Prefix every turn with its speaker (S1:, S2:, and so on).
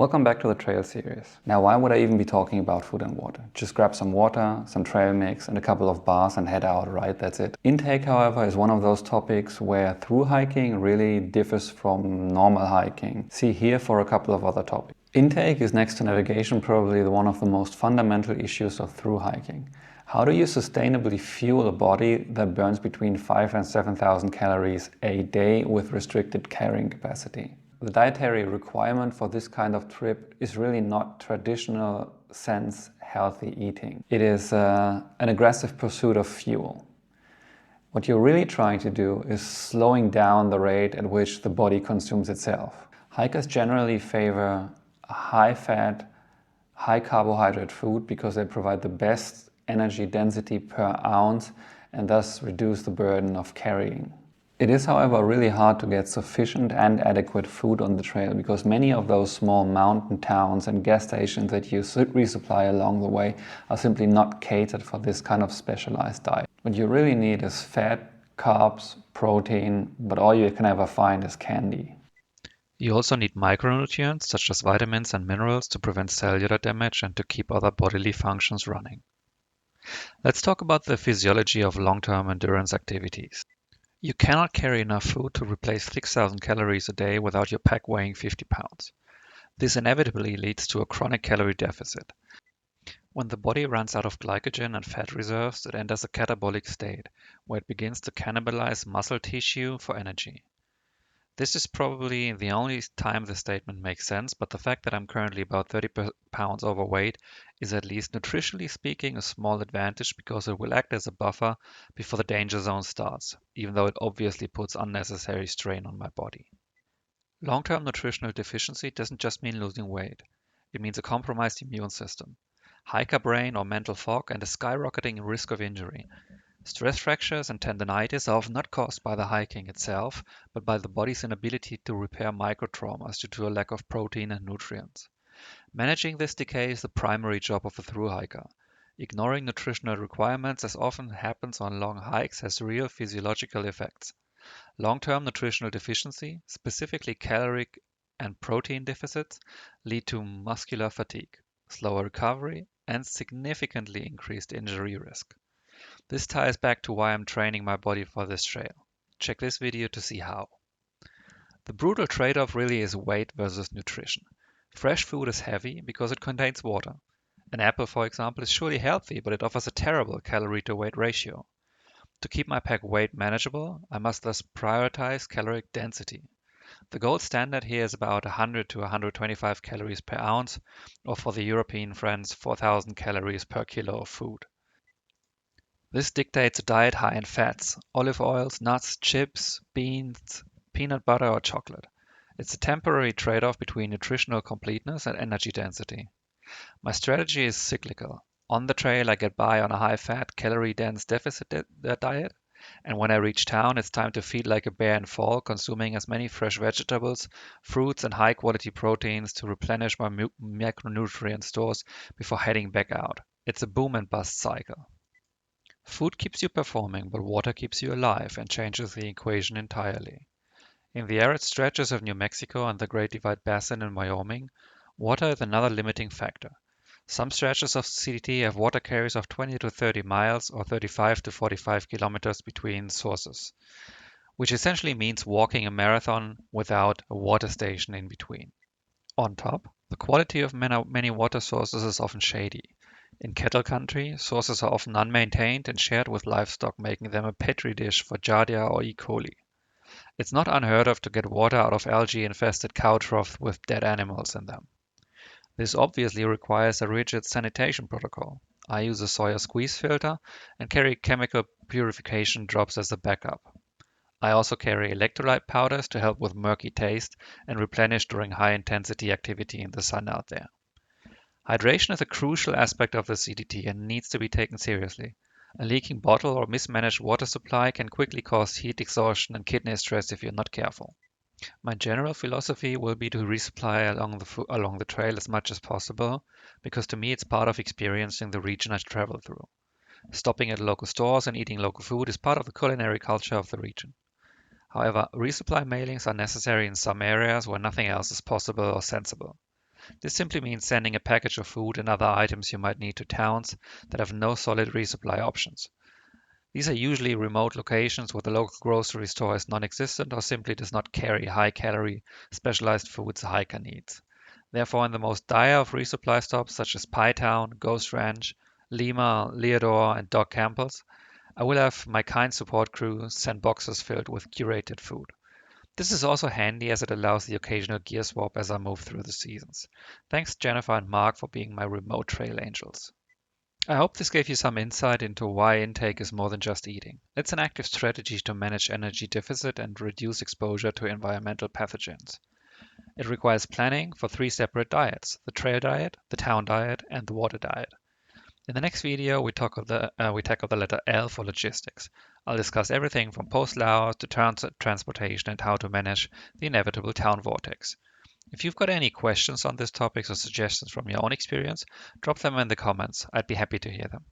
S1: Welcome back to the trail series. Now, why would I even be talking about food and water? Just grab some water, some trail mix, and a couple of bars and head out, right? That's it. Intake, however, is one of those topics where through hiking really differs from normal hiking. See here for a couple of other topics. Intake is next to navigation probably one of the most fundamental issues of through hiking. How do you sustainably fuel a body that burns between 5,000 and 7,000 calories a day with restricted carrying capacity? The dietary requirement for this kind of trip is really not traditional sense healthy eating. It is an aggressive pursuit of fuel. What you're really trying to do is slowing down the rate at which the body consumes itself. Hikers generally favor a high-fat, high-carbohydrate food because they provide the best energy density per ounce and thus reduce the burden of carrying. It is, however, really hard to get sufficient and adequate food on the trail because many of those small mountain towns and gas stations that you resupply along the way are simply not catered for this kind of specialized diet. What you really need is fat, carbs, protein, but all you can ever find is candy.
S2: You also need micronutrients such as vitamins and minerals to prevent cellular damage and to keep other bodily functions running. Let's talk about the physiology of long-term endurance activities. You cannot carry enough food to replace 6,000 calories a day without your pack weighing 50 pounds. This inevitably leads to a chronic calorie deficit. When the body runs out of glycogen and fat reserves, it enters a catabolic state, where it begins to cannibalize muscle tissue for energy. This is probably the only time the statement makes sense, but the fact that I'm currently about 30 pounds overweight is, at least nutritionally speaking, a small advantage because it will act as a buffer before the danger zone starts, even though it obviously puts unnecessary strain on my body. Long-term nutritional deficiency doesn't just mean losing weight. It means a compromised immune system, hiker brain or mental fog, and a skyrocketing risk of injury. Stress fractures and tendinitis are often not caused by the hiking itself, but by the body's inability to repair microtraumas due to a lack of protein and nutrients. Managing this decay is the primary job of a thru hiker. Ignoring nutritional requirements, as often happens on long hikes, has real physiological effects. Long-term nutritional deficiency, specifically caloric and protein deficits, lead to muscular fatigue, slower recovery, and significantly increased injury risk. This ties back to why I'm training my body for this trail. Check this video to see how. The brutal trade-off really is weight versus nutrition. Fresh food is heavy because it contains water. An apple, for example, is surely healthy, but it offers a terrible calorie to weight ratio. To keep my pack weight manageable, I must thus prioritize caloric density. The gold standard here is about 100 to 125 calories per ounce, or for the European friends, 4,000 calories per kilo of food. This dictates a diet high in fats, olive oils, nuts, chips, beans, peanut butter, or chocolate. It's a temporary trade-off between nutritional completeness and energy density. My strategy is cyclical. On the trail, I get by on a high-fat, calorie-dense deficit diet, and when I reach town, it's time to feed like a bear in fall, consuming as many fresh vegetables, fruits, and high-quality proteins to replenish my macronutrient stores before heading back out. It's a boom and bust cycle. Food keeps you performing, but water keeps you alive and changes the equation entirely. In the arid stretches of New Mexico and the Great Divide Basin in Wyoming, water is another limiting factor. Some stretches of CDT have water carries of 20 to 30 miles or 35 to 45 kilometers between sources, which essentially means walking a marathon without a water station in between. On top, the quality of many water sources is often shady. In cattle country, sources are often unmaintained and shared with livestock, making them a petri dish for Giardia or E. coli. It's not unheard of to get water out of algae-infested cow troughs with dead animals in them. This obviously requires a rigid sanitation protocol. I use a Sawyer squeeze filter and carry chemical purification drops as a backup. I also carry electrolyte powders to help with murky taste and replenish during high-intensity activity in the sun out there. Hydration is a crucial aspect of the CDT and needs to be taken seriously. A leaking bottle or mismanaged water supply can quickly cause heat exhaustion and kidney stress if you're not careful. My general philosophy will be to resupply along the trail as much as possible, because to me it's part of experiencing the region I travel through. Stopping at local stores and eating local food is part of the culinary culture of the region. However, resupply mailings are necessary in some areas where nothing else is possible or sensible. This simply means sending a package of food and other items you might need to towns that have no solid resupply options. These are usually remote locations where the local grocery store is non-existent or simply does not carry high-calorie, specialized foods a hiker needs. Therefore, in the most dire of resupply stops such as Pie Town, Ghost Ranch, Lima, Leodore, and Doc Campbell's, I will have my kind support crew send boxes filled with curated food. This is also handy as it allows the occasional gear swap as I move through the seasons. Thanks Jennifer and Mark for being my remote trail angels. I hope this gave you some insight into why intake is more than just eating. It's an active strategy to manage energy deficit and reduce exposure to environmental pathogens. It requires planning for 3 separate diets: the trail diet, the town diet, and the water diet. In the next video, we tackle the letter L for logistics. I'll discuss everything from post-Laos to transportation and how to manage the inevitable town vortex. If you've got any questions on these topics or suggestions from your own experience, drop them in the comments. I'd be happy to hear them.